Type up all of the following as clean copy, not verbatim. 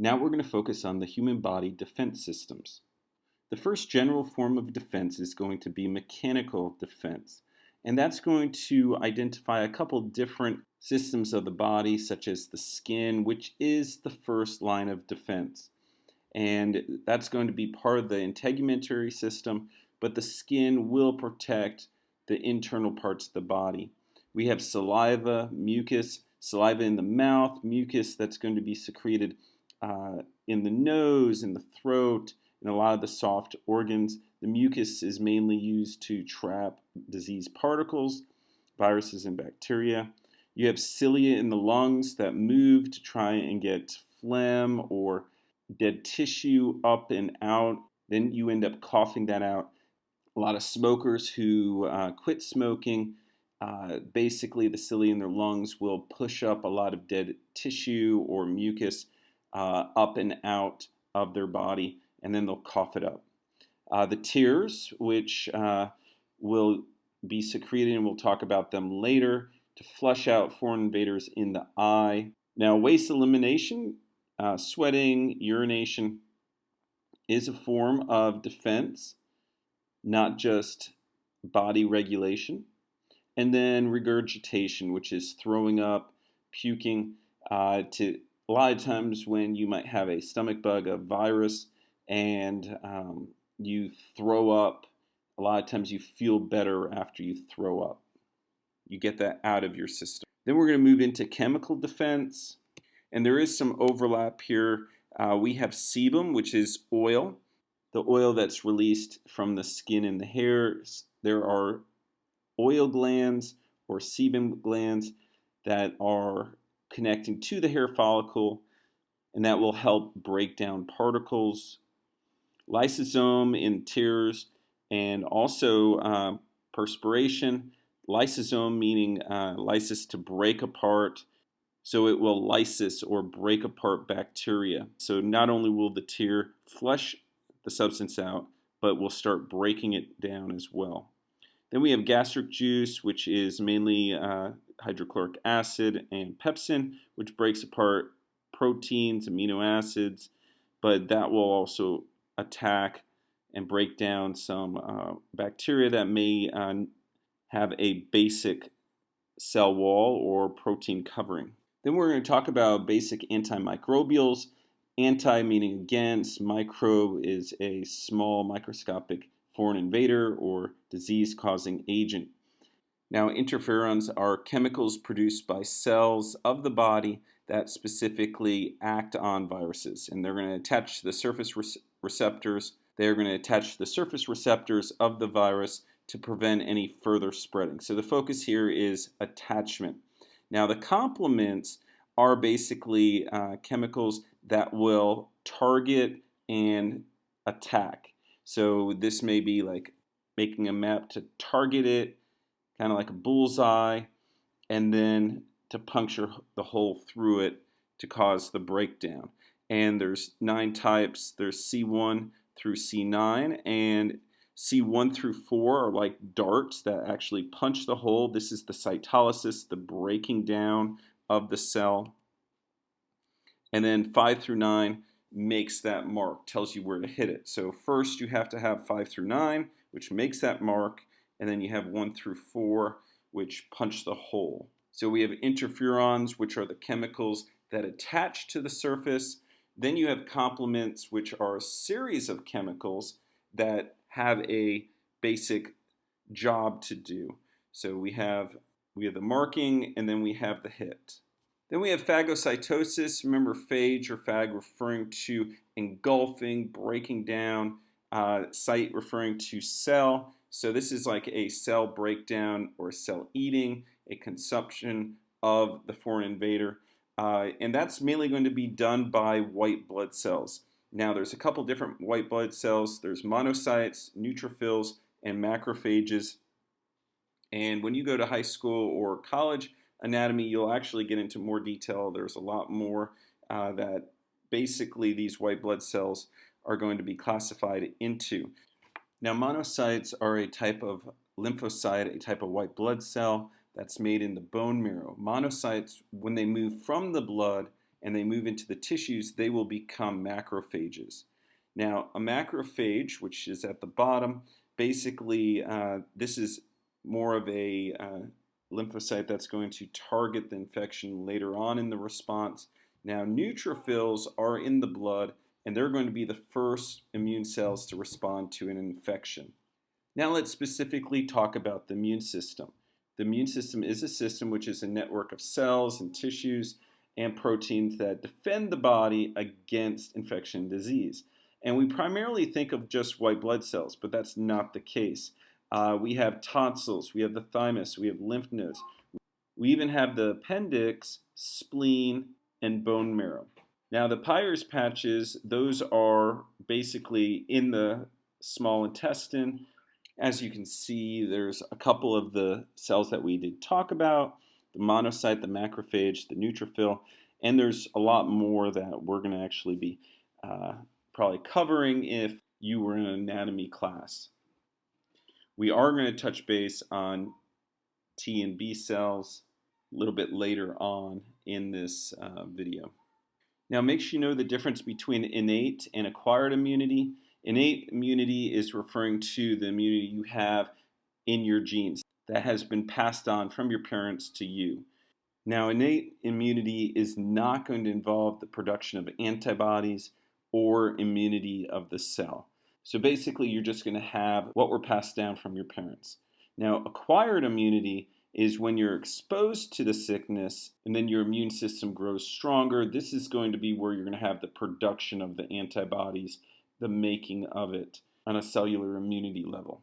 Now we're going to focus on the human body defense systems. The first general form of defense is going to be mechanical defense, and that's going to identify a couple different systems of the body, such as the skin, which is the first line of defense. And that's going to be part of the integumentary system, but the skin will protect the internal parts of the body. We have saliva, mucus, saliva in the mouth, mucus that's going to be secreted in the nose, in the throat, in a lot of the soft organs. The mucus is mainly used to trap disease particles, viruses, and bacteria. You have cilia in the lungs that move to try and get phlegm or dead tissue up and out. Then you end up coughing that out. A lot of smokers who quit smoking, basically the cilia in their lungs will push up a lot of dead tissue or mucus up and out of their body, and then they'll cough it up. The tears, which will be secreted, and we'll talk about them later, to flush out foreign invaders in the eye. Now, waste elimination, sweating, urination, is a form of defense, not just body regulation. And then regurgitation, which is throwing up, puking, to a lot of times when you might have a stomach bug, a virus, and you throw up, a lot of times you feel better after you throw up. You get that out of your system. Then we're going to move into chemical defense, and there is some overlap here. We have sebum, which is oil, the oil that's released from the skin and the hair. There are oil glands or sebum glands that are connecting to the hair follicle, and that will help break down particles. Lysosome in tears, and also perspiration. Lysosome meaning lysis, to break apart. So it will lysis or break apart bacteria. So not only will the tear flush the substance out, but will start breaking it down as well. Then we have gastric juice, which is mainly hydrochloric acid and pepsin, which breaks apart proteins, amino acids, but that will also attack and break down some bacteria that may have a basic cell wall or protein covering. Then we're going to talk about basic antimicrobials. Anti meaning against, microbe is a small microscopic foreign invader or disease-causing agent. Now, interferons are chemicals produced by cells of the body that specifically act on viruses, and they're going to attach to the surface receptors. They're going to attach to the surface receptors of the virus to prevent any further spreading. So the focus here is attachment. Now, the complements are basically chemicals that will target and attack. So this may be like making a map to target it, kind of like a bullseye, and then to puncture the hole through it to cause the breakdown. And there's 9 types. There's C1 through C9, and C1 through 4 are like darts that actually punch the hole. This is the cytolysis, the breaking down of the cell. And then 5 through 9 makes that mark, tells you where to hit it. So first you have to have 5 through 9, which makes that mark, and then you have 1 through 4, which punch the hole. So we have interferons, which are the chemicals that attach to the surface. Then you have complements, which are a series of chemicals that have a basic job to do. So we have the marking, and then we have the hit. Then we have phagocytosis. Remember, phage or phag referring to engulfing, breaking down, cyte referring to cell. So this is like a cell breakdown or cell eating, a consumption of the foreign invader. And that's mainly going to be done by white blood cells. Now, there's a couple different white blood cells. There's monocytes, neutrophils, and macrophages. And when you go to high school or college anatomy, you'll actually get into more detail. There's a lot more that basically these white blood cells are going to be classified into. Now, monocytes are a type of lymphocyte, a type of white blood cell that's made in the bone marrow. Monocytes, when they move from the blood and they move into the tissues, they will become macrophages. Now, a macrophage, which is at the bottom, basically this is more of a lymphocyte that's going to target the infection later on in the response. Now, neutrophils are in the blood, and they're going to be the first immune cells to respond to an infection. Now let's specifically talk about the immune system. The immune system is a system which is a network of cells and tissues and proteins that defend the body against infection and disease. And we primarily think of just white blood cells, but that's not the case. We have tonsils, we have the thymus, we have lymph nodes. We even have the appendix, spleen, and bone marrow. Now the Peyer's patches, those are basically in the small intestine. As you can see, there's a couple of the cells that we did talk about, the monocyte, the macrophage, the neutrophil, and there's a lot more that we're going to actually be probably covering if you were in an anatomy class. We are going to touch base on T and B cells a little bit later on in this video. Now make sure you know the difference between innate and acquired immunity. Innate immunity is referring to the immunity you have in your genes that has been passed on from your parents to you. Now, innate immunity is not going to involve the production of antibodies or immunity of the cell. So basically, you're just going to have what were passed down from your parents. Now, acquired immunity is when you're exposed to the sickness and then your immune system grows stronger. This is going to be where you're going to have the production of the antibodies, the making of it on a cellular immunity level.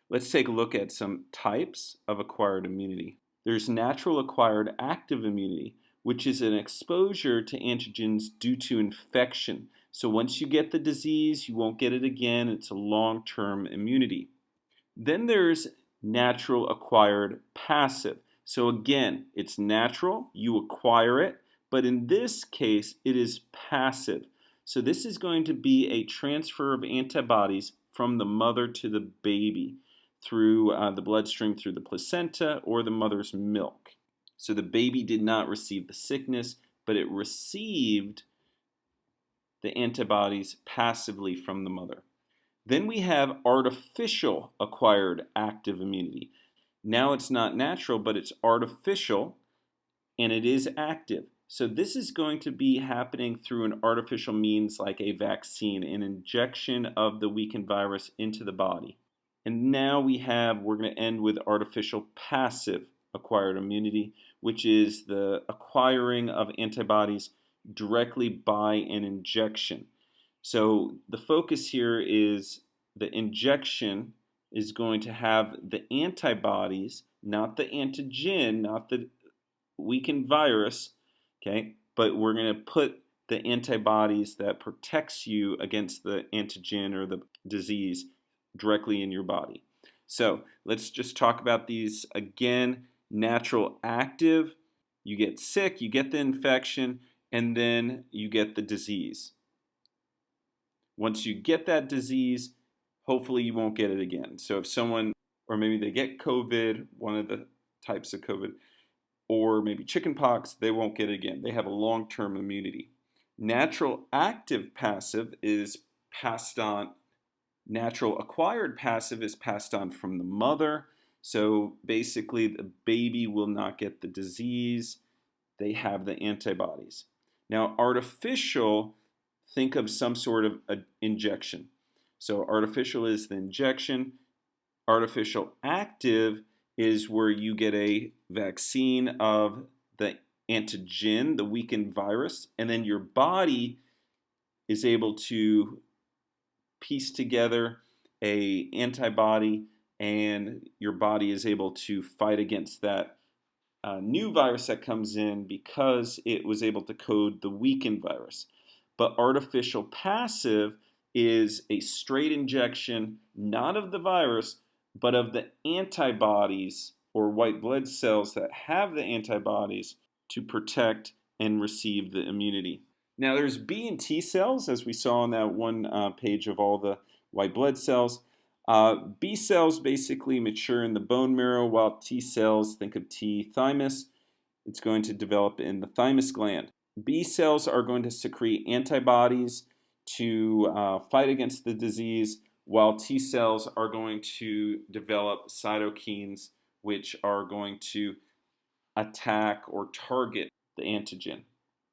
Let's take a look at some types of acquired immunity. There's natural acquired active immunity, which is an exposure to antigens due to infection. So once you get the disease, you won't get it again. It's a long-term immunity. Then there's natural acquired passive. So again, it's natural, you acquire it, but in this case, it is passive. So this is going to be a transfer of antibodies from the mother to the baby through the bloodstream, through the placenta or the mother's milk. So the baby did not receive the sickness, but it received the antibodies passively from the mother. Then we have artificial acquired active immunity. Now it's not natural, but it's artificial and it is active. So this is going to be happening through an artificial means like a vaccine, an injection of the weakened virus into the body. And now we're going to end with artificial passive acquired immunity, which is the acquiring of antibodies directly by an injection. So the focus here is the injection is going to have the antibodies, not the antigen, not the weakened virus, okay? But we're going to put the antibodies that protects you against the antigen or the disease directly in your body. So let's just talk about these again. Natural active, you get sick, you get the infection, and then you get the disease. Once you get that disease, hopefully you won't get it again. So if someone, or maybe they get COVID, one of the types of COVID, or maybe chickenpox, they won't get it again. They have a long-term immunity. Natural active passive is passed on. Natural acquired passive is passed on from the mother. So basically the baby will not get the disease. They have the antibodies. Now artificial, think of some sort of injection. So artificial is the injection. Artificial active is where you get a vaccine of the antigen, the weakened virus, and then your body is able to piece together an antibody and your body is able to fight against that new virus that comes in because it was able to code the weakened virus. But artificial passive is a straight injection, not of the virus, but of the antibodies or white blood cells that have the antibodies to protect and receive the immunity. Now there's B and T cells, as we saw on that one page of all the white blood cells. B cells basically mature in the bone marrow, while T cells, think of T thymus, it's going to develop in the thymus gland. B cells are going to secrete antibodies to fight against the disease, while T cells are going to develop cytokines, which are going to attack or target the antigen.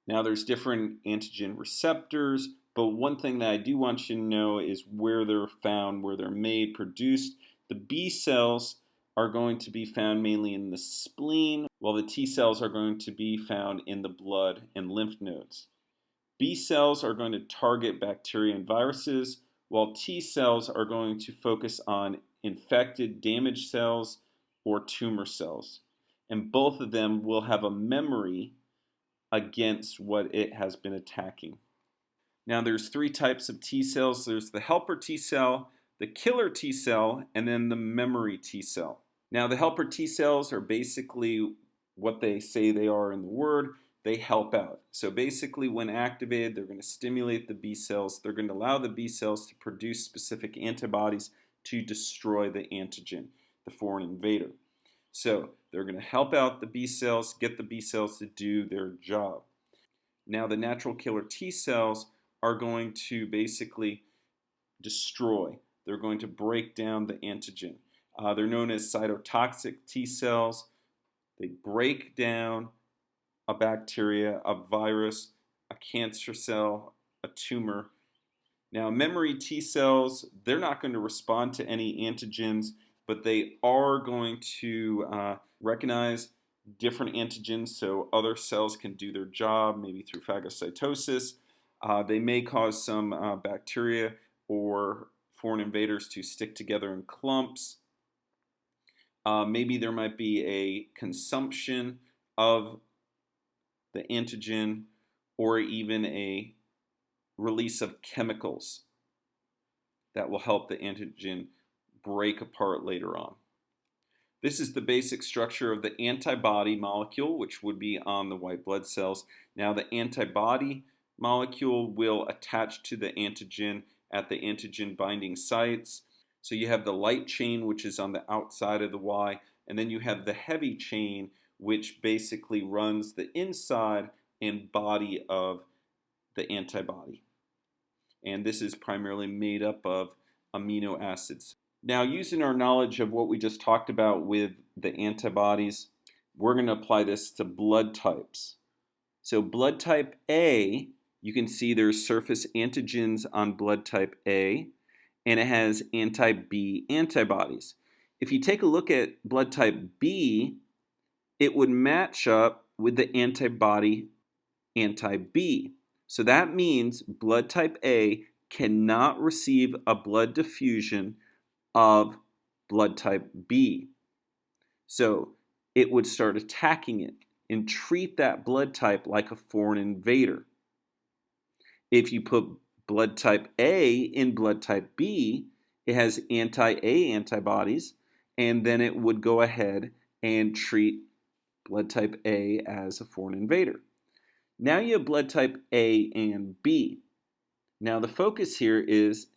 Now, there's different antigen receptors, but one thing that I do want you to know is where they're found, where they're made, produced. The B cells are going to be found mainly in the spleen, while the T cells are going to be found in the blood and lymph nodes. B cells are going to target bacteria and viruses, while T cells are going to focus on infected, damaged cells or tumor cells. And both of them will have a memory against what it has been attacking. Now there's three types of T cells. There's the helper T cell, the killer T cell, and then the memory T cell. Now the helper T cells are basically what they say they are in the word. They help out. So basically when activated, they're going to stimulate the B cells. They're going to allow the B cells to produce specific antibodies to destroy the antigen, the foreign invader. So they're going to help out the B cells, get the B cells to do their job. Now the natural killer T cells are going to basically destroy. They're going to break down the antigen. They're known as cytotoxic T cells. They break down a bacteria, a virus, a cancer cell, a tumor. Now memory T cells, they're not going to respond to any antigens, but they are going to recognize different antigens so other cells can do their job, maybe through phagocytosis. They may cause some bacteria or foreign invaders to stick together in clumps. Maybe there might be a consumption of the antigen or even a release of chemicals that will help the antigen break apart later on. This is the basic structure of the antibody molecule, which would be on the white blood cells. Now the antibody molecule will attach to the antigen at the antigen binding sites. So you have the light chain, which is on the outside of the Y, and then you have the heavy chain, which basically runs the inside and body of the antibody. And this is primarily made up of amino acids. Now, using our knowledge of what we just talked about with the antibodies, we're going to apply this to blood types. So blood type A, you can see there's surface antigens on blood type A, and it has anti-B antibodies. If you take a look at blood type B, it would match up with the antibody anti-B. So that means blood type A cannot receive a blood diffusion of blood type B. So it would start attacking it and treat that blood type like a foreign invader. If you put blood type A in blood type B, it has anti-A antibodies, and then it would go ahead and treat blood type A as a foreign invader. Now you have blood type A and B. Now the focus here is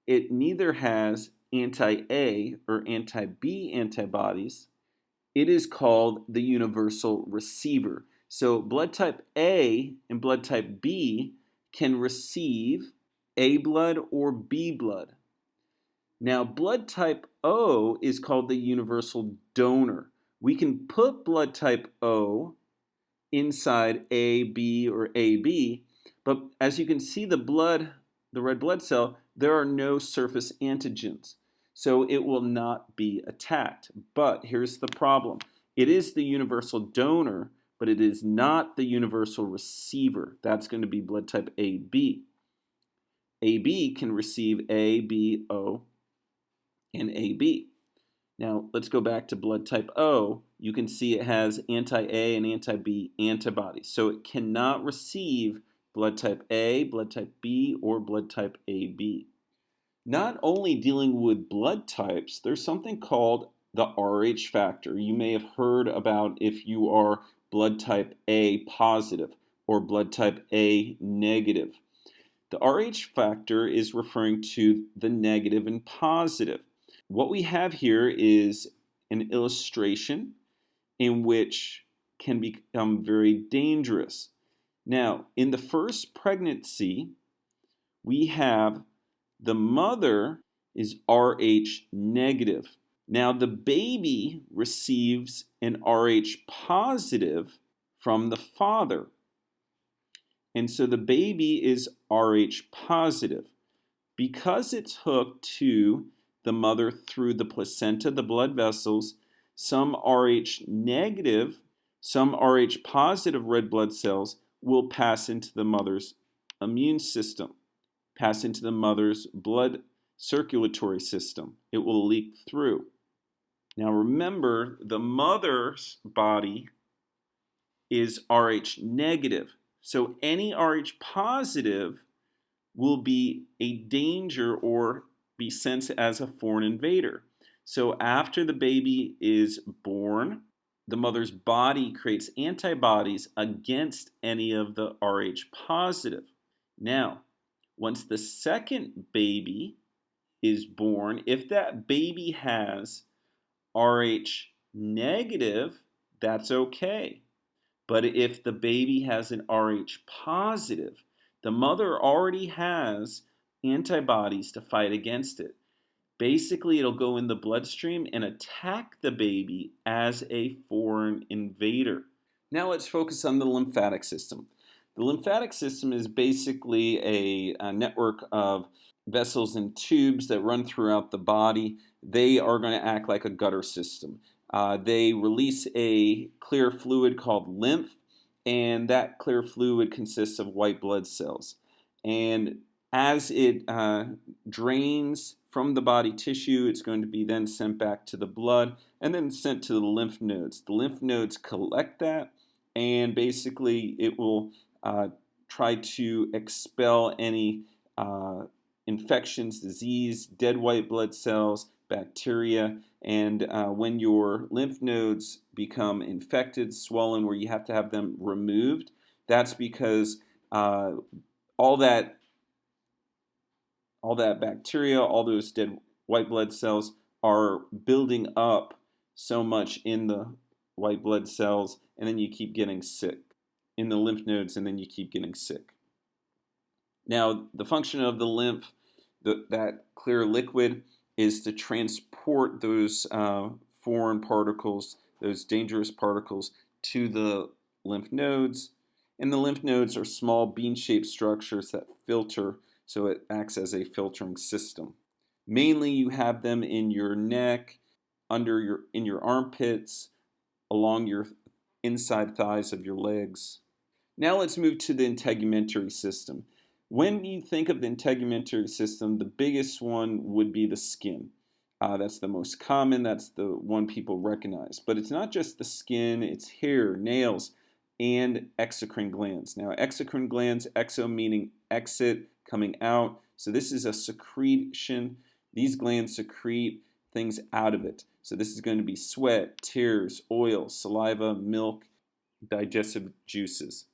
it neither has anti-A or anti-B antibodies. It is called the universal receiver. So blood type A and blood type B can receive A blood or B blood. Now blood type O is called the universal donor. We can put blood type O inside A, B, or AB, but as you can see the red blood cell, there are no surface antigens. So it will not be attacked. But here's the problem. It is the universal donor, but it is not the universal receiver. That's going to be blood type AB. AB can receive A, B, O, and AB. Now, let's go back to blood type O. You can see it has anti-A and anti-B antibodies. So it cannot receive blood type A, blood type B, or blood type AB. Not only dealing with blood types, there's something called the Rh factor. You may have heard about if you are blood type A positive or blood type A negative. The Rh factor is referring to the negative and positive. What we have here is an illustration in which can become very dangerous. Now, in the first pregnancy, we have the mother is Rh negative. Now, the baby receives an Rh positive from the father. And so the baby is Rh positive. Because it's hooked to the mother through the placenta, the blood vessels, some Rh negative, some Rh positive red blood cells will pass into the mother's immune system, pass into the mother's blood circulatory system. It will leak through. Now remember, the mother's body is Rh negative. So any Rh positive will be a danger or be sensed as a foreign invader. So after the baby is born, the mother's body creates antibodies against any of the Rh positive. Now, once the second baby is born, if that baby has Rh negative, that's okay. But if the baby has an Rh positive, the mother already has antibodies to fight against it. Basically, it'll go in the bloodstream and attack the baby as a foreign invader. Now let's focus on the lymphatic system. The lymphatic system is basically a network of vessels and tubes that run throughout the body. They are going to act like a gutter system. They release a clear fluid called lymph, and that clear fluid consists of white blood cells. And as it drains from the body tissue, it's going to be then sent back to the blood and then sent to the lymph nodes. The lymph nodes collect that, and basically it will try to expel any infections, disease, dead white blood cells, bacteria, and when your lymph nodes become infected, swollen, where you have to have them removed, that's because all that bacteria, all those dead white blood cells are building up so much in the white blood cells, and then you keep getting sick in the lymph nodes, and then you keep getting sick. Now, the function of the lymph, that clear liquid, is to transport those foreign particles, those dangerous particles, to the lymph nodes. And the lymph nodes are small bean-shaped structures that filter, so it acts as a filtering system. Mainly, you have them in your neck, in your armpits, along your inside thighs of your legs. Now let's move to the integumentary system. When you think of the integumentary system, the biggest one would be the skin. That's the most common, that's the one people recognize. But it's not just the skin, it's hair, nails, and exocrine glands. Now, exocrine glands, exo meaning exit, coming out. So this is a secretion. These glands secrete things out of it. So this is going to be sweat, tears, oil, saliva, milk, digestive juices.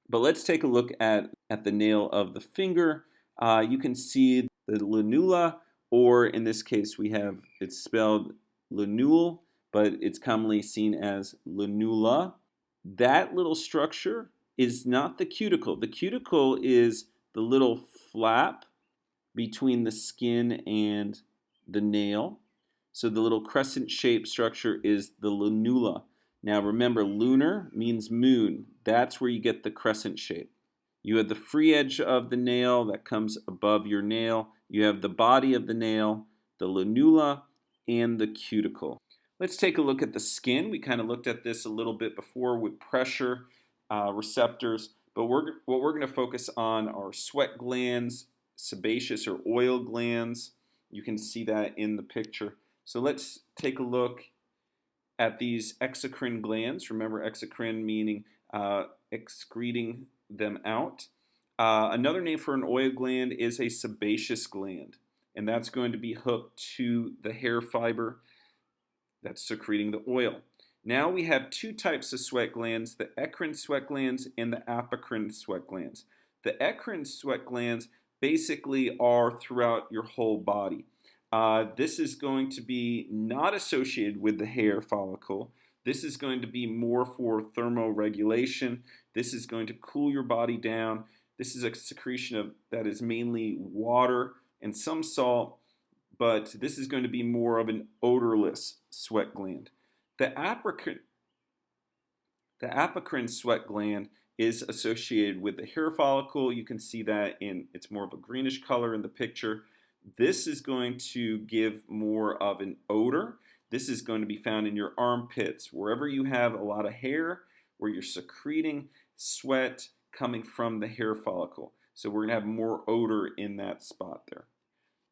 But let's take a look at the nail of the finger. You can see the lunula, or in this case it's spelled lunule, but it's commonly seen as lunula. That little structure is not the cuticle. The cuticle is the little flap between the skin and the nail. So the little crescent-shaped structure is the lunula. Now remember, lunar means moon. That's where you get the crescent shape. You have the free edge of the nail that comes above your nail. You have the body of the nail, the lunula, and the cuticle. Let's take a look at the skin. We kind of looked at this a little bit before with pressure receptors, but what we're going to focus on are sweat glands, sebaceous or oil glands. You can see that in the picture. So let's take a look at these exocrine glands. Remember, exocrine meaning excreting them out. Another name for an oil gland is a sebaceous gland, and that's going to be hooked to the hair fiber that's secreting the oil. Now we have two types of sweat glands, the eccrine sweat glands and the apocrine sweat glands. The eccrine sweat glands basically are throughout your whole body. This is going to be not associated with the hair follicle, This is going to be more for thermoregulation. This is going to cool your body down. This is a secretion that is mainly water and some salt, but this is going to be more of an odorless sweat gland. The apocrine sweat gland is associated with the hair follicle. You can see that it's more of a greenish color in the picture. This is going to give more of an odor. This is going to be found in your armpits, wherever you have a lot of hair, where you're secreting sweat coming from the hair follicle. So we're going to have more odor in that spot there.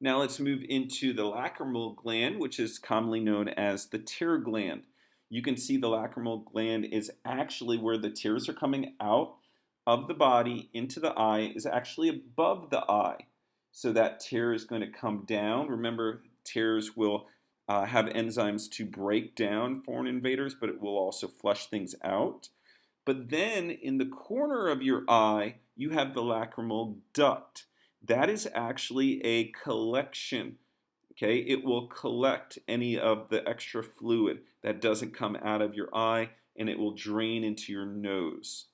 Now let's move into the lacrimal gland, which is commonly known as the tear gland. You can see the lacrimal gland is actually where the tears are coming out of the body into the eye, is actually above the eye. So that tear is going to come down. Remember, tears will have enzymes to break down foreign invaders, but it will also flush things out. But then in the corner of your eye, you have the lacrimal duct. That is actually a collection. Okay, it will collect any of the extra fluid that doesn't come out of your eye, and it will drain into your nose.